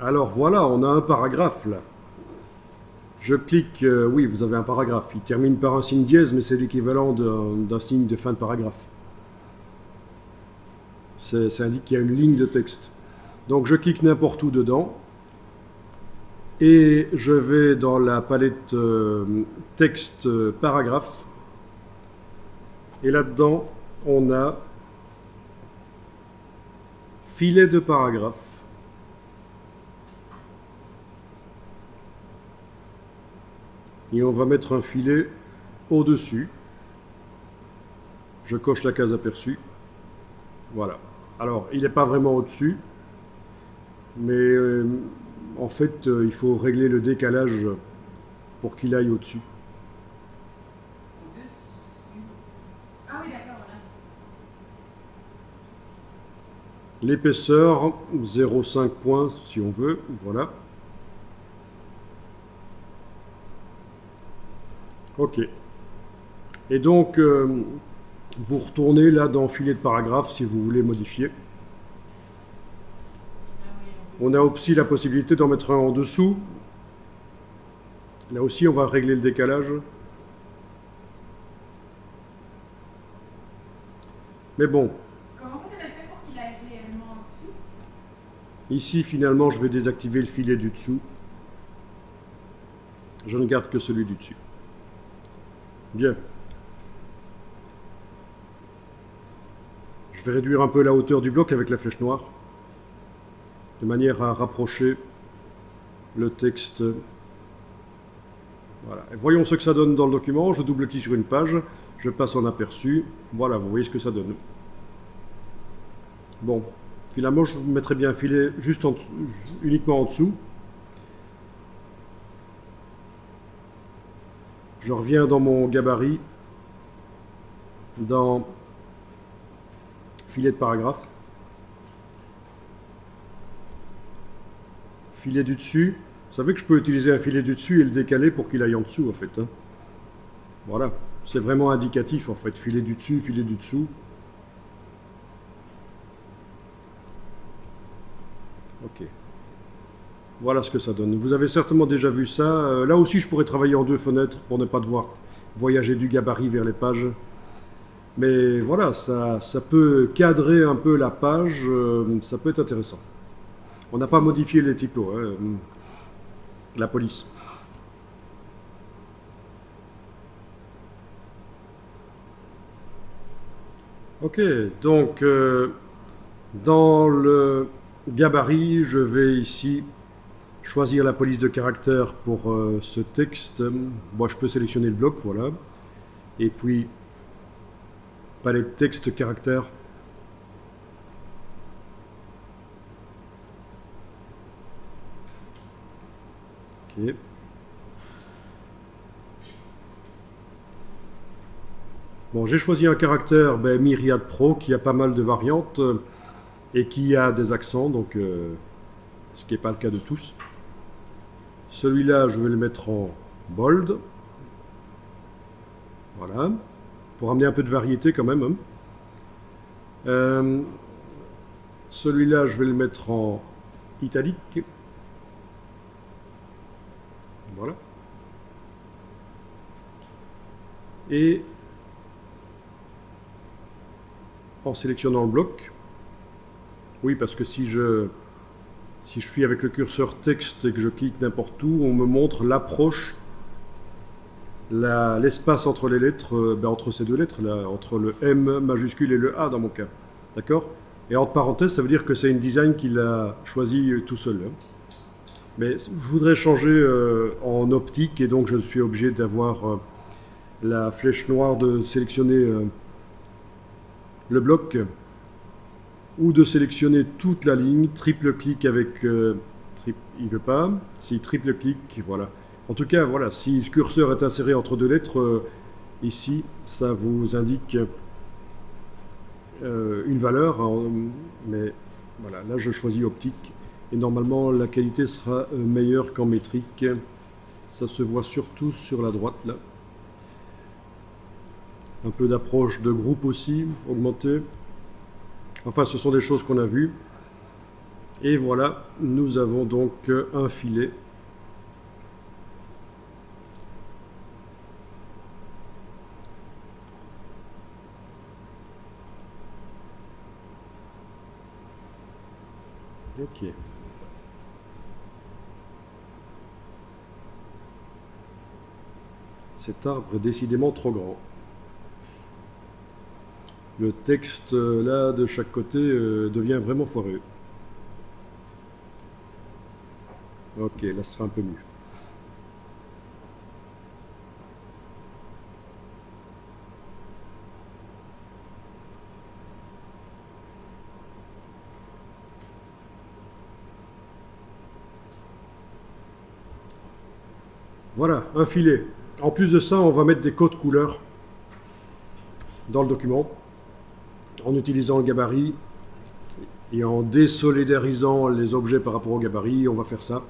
Alors voilà, on a un paragraphe là. Je clique, oui, vous avez un paragraphe. Il termine par un signe dièse, mais c'est l'équivalent d'un signe de fin de paragraphe. Ça indique qu'il y a une ligne de texte. Donc je clique n'importe où dedans et je vais dans la palette texte paragraphe. Et là-dedans, on a filet de paragraphe. Et on va mettre un filet au-dessus. Je coche la case aperçue. Voilà. Alors, il n'est pas vraiment au-dessus, mais en fait, il faut régler le décalage pour qu'il aille au-dessus. Ah oui, d'accord, voilà. L'épaisseur, 0,5 points si on veut. Voilà. Ok. Et donc, vous retournez là dans filet de paragraphe si vous voulez modifier. On a aussi la possibilité d'en mettre un en dessous. Là aussi, on va régler le décalage. Mais bon, Comment vous avez fait pour qu'il aille réellement en dessous? ici, finalement, je vais désactiver le filet du dessous. Je ne garde que celui du dessus. Bien. Je vais réduire un peu la hauteur du bloc avec la flèche noire, de manière à rapprocher le texte. Voilà. Et voyons ce que ça donne dans le document. Je double-clique sur une page, je passe en aperçu. Voilà, vous voyez ce que ça donne. Bon, finalement, je mettrais bien un filet juste uniquement en dessous. Je reviens dans mon gabarit, dans filet de paragraphe, filet du dessus. Vous savez que je peux utiliser un filet du dessus et le décaler pour qu'il aille en dessous, en fait. Hein. Voilà, c'est vraiment indicatif, en fait. Filet du dessus, filet du dessous. Ok. Voilà ce que ça donne. Vous avez certainement déjà vu ça. Là aussi, je pourrais travailler en deux fenêtres pour ne pas devoir voyager du gabarit vers les pages. Mais voilà, ça peut cadrer un peu la page, ça peut être intéressant. On n'a pas modifié les typos, hein, la police. Ok, donc dans le gabarit, je vais ici choisir la police de caractère pour ce texte. Moi, je peux sélectionner le bloc, voilà. Et puis, palette texte caractère. Ok. Bon, j'ai choisi un caractère Myriad Pro qui a pas mal de variantes et qui a des accents, donc ce qui n'est pas le cas de tous. Celui-là, je vais le mettre en bold. Voilà. Pour amener un peu de variété quand même. Hein. Celui-là, je vais le mettre en italique. Voilà. Et en sélectionnant le bloc. Oui, parce que si je suis avec le curseur texte et que je clique n'importe où, on me montre l'approche, l'espace entre les lettres, entre ces deux lettres, là, entre le M majuscule et le A dans mon cas. D'accord? Et entre parenthèses, ça veut dire que c'est une design qu'il a choisi tout seul. Hein. Mais je voudrais changer en optique et donc je suis obligé d'avoir la flèche noire de sélectionner le bloc ou de sélectionner toute la ligne, triple clic avec... il veut pas, si triple clic, voilà. En tout cas, voilà, si le curseur est inséré entre deux lettres, ici, ça vous indique une valeur, hein, mais voilà, là je choisis optique, et normalement la qualité sera meilleure qu'en métrique. Ça se voit surtout sur la droite, là. Un peu d'approche de groupe aussi, augmentée. Enfin, ce sont des choses qu'on a vues. Et voilà, nous avons donc un filet. Ok. Cet arbre est décidément trop grand. Le texte là de chaque côté devient vraiment foireux. Ok, là ce sera un peu mieux. Voilà, un filet. En plus de ça, on va mettre des codes couleurs dans le document en utilisant le gabarit et en désolidarisant les objets par rapport au gabarit. On va faire ça.